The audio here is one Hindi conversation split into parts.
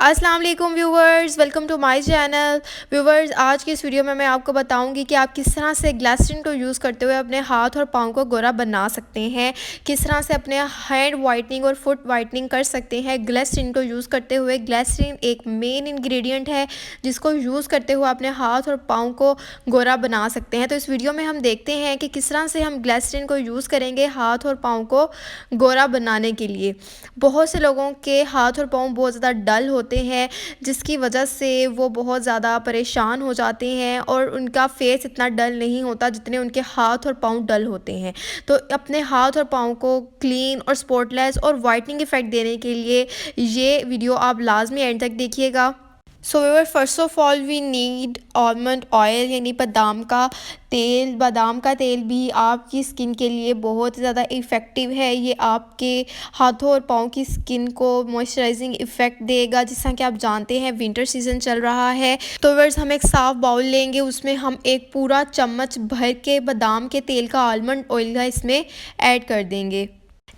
अस्सलाम वालेकुम viewers, welcome to my channel. Viewers, आज की इस वीडियो में मैं आपको बताऊंगी कि आप किस तरह से ग्लिसरीन को यूज़ करते हुए अपने हाथ और पाँव को गोरा बना सकते हैं, किस तरह से अपने हैंड वाइटनिंग और फुट वाइटनिंग कर सकते हैं ग्लिसरीन को यूज़ करते हुए। ग्लिसरीन एक मेन इंग्रेडिएंट है जिसको यूज़ करते हुए अपने हाथ और पाँव को गोरा बना सकते हैं। तो इस वीडियो में हम देखते हैं कि किस तरह से हम ग्लिसरीन को यूज़ करेंगे हाथ और पाँव को गोरा बनाने के लिए। बहुत से लोगों के हाथ और पाँव बहुत ज़्यादा डल होते हैं, जिसकी वजह से वो बहुत ज़्यादा परेशान हो जाते हैं और उनका फेस इतना डल नहीं होता जितने उनके हाथ और पाँव डल होते हैं। तो अपने हाथ और पाँव को क्लीन और स्पॉटलेस और वाइटनिंग इफ़ेक्ट देने के लिए ये वीडियो आप लाजमी एंड तक देखिएगा। So viewer, first of all we need almond oil यानी बादाम का तेल। बादाम का तेल भी आपकी स्किन के लिए बहुत ज़्यादा इफ़ेक्टिव है। ये आपके हाथों और पाँव की स्किन को मॉइस्चराइजिंग इफ़ेक्ट देगा। जैसा कि आप जानते हैं विंटर सीज़न चल रहा है, तो व्यूअर्स हम एक साफ़ बाउल लेंगे, उसमें हम एक पूरा चम्मच भर के बादाम के तेल का आलमंड ऑयल का इसमें ऐड कर देंगे।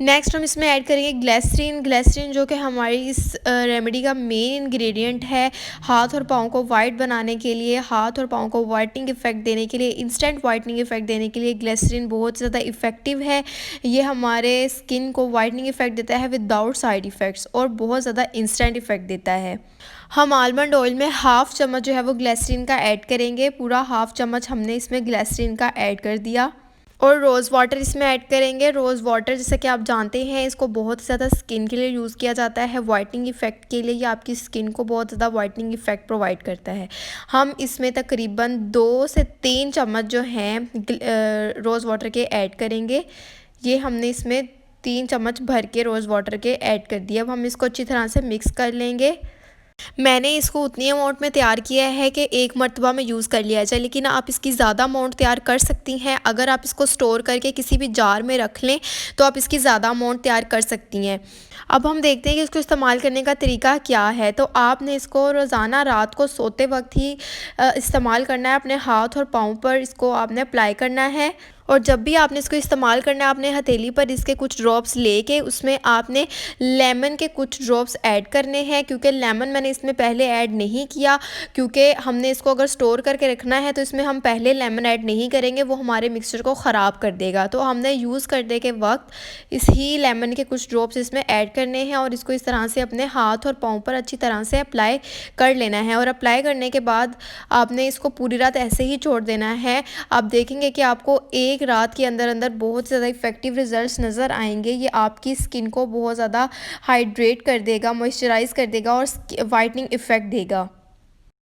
नेक्स्ट हम इसमें ऐड करेंगे ग्लिसरीन। ग्लिसरीन जो कि हमारी इस रेमेडी का मेन इंग्रेडिएंट है हाथ और पाँव को वाइट बनाने के लिए, हाथ और पाँव को वाइटनिंग इफ़ेक्ट देने के लिए, इंस्टेंट वाइटनिंग इफ़ेक्ट देने के लिए ग्लिसरीन बहुत ज़्यादा इफ़ेक्टिव है। ये हमारे स्किन को वाइटनिंग इफ़ेक्ट देता है विदाउट साइड इफ़ेक्ट्स और बहुत ज़्यादा इंस्टेंट इफ़ेक्ट देता है। हम आलमंड ऑयल में हाफ़ चम्मच जो है वो ग्लिसरीन का ऐड करेंगे। पूरा हाफ़ चम्मच हमने इसमें ग्लिसरीन का ऐड कर दिया और रोज़ वाटर इसमें ऐड करेंगे। रोज़ वाटर जैसा कि आप जानते हैं इसको बहुत ज़्यादा स्किन के लिए यूज़ किया जाता है, वाइटनिंग इफ़ेक्ट के लिए। ये आपकी स्किन को बहुत ज़्यादा वाइटनिंग इफ़ेक्ट प्रोवाइड करता है। हम इसमें तकरीबन 2 से 3 चम्मच जो हैं रोज़ वाटर के ऐड करेंगे। ये हमने इसमें 3 चम्मच भर के रोज़ वाटर के ऐड कर दिए। अब हम इसको अच्छी तरह से मिक्स कर लेंगे। मैंने इसको उतनी अमाउंट में तैयार किया है कि एक मरतबा में यूज़ कर लिया जाए, लेकिन आप इसकी ज़्यादा अमाउंट तैयार कर सकती हैं। अगर आप इसको स्टोर करके किसी भी जार में रख लें तो आप इसकी ज़्यादा अमाउंट तैयार कर सकती हैं। अब हम देखते हैं कि इसको इस्तेमाल करने का तरीका क्या है। तो आपने इसको रोज़ाना रात को सोते वक्त ही इस्तेमाल करना है। अपने हाथ और पाँव पर इसको आपने अप्लाई करना है और जब भी आपने इसको इस्तेमाल करना है आपने हथेली पर इसके कुछ ड्रॉप्स लेके उसमें आपने लेमन के कुछ ड्रॉप्स ऐड करने हैं। क्योंकि लेमन मैंने इसमें पहले ऐड नहीं किया, क्योंकि हमने इसको अगर स्टोर करके रखना है तो इसमें हम पहले लेमन ऐड नहीं करेंगे, वो हमारे मिक्सचर को ख़राब कर देगा। तो हमने यूज़ करने के वक्त इसी लेमन के कुछ ड्रॉप्स इसमें ऐड करने हैं और इसको इस तरह से अपने हाथ और पाँव पर अच्छी तरह से अप्लाई कर लेना है। और अप्लाई करने के बाद आपने इसको पूरी रात ऐसे ही छोड़ देना है। आप देखेंगे कि आपको एक रात के अंदर अंदर बहुत ज़्यादा इफ़ेक्टिव रिजल्ट्स नज़र आएंगे। ये आपकी स्किन को बहुत ज़्यादा हाइड्रेट कर देगा, मॉइस्चराइज़ कर देगा और वाइटनिंग इफ़ेक्ट देगा।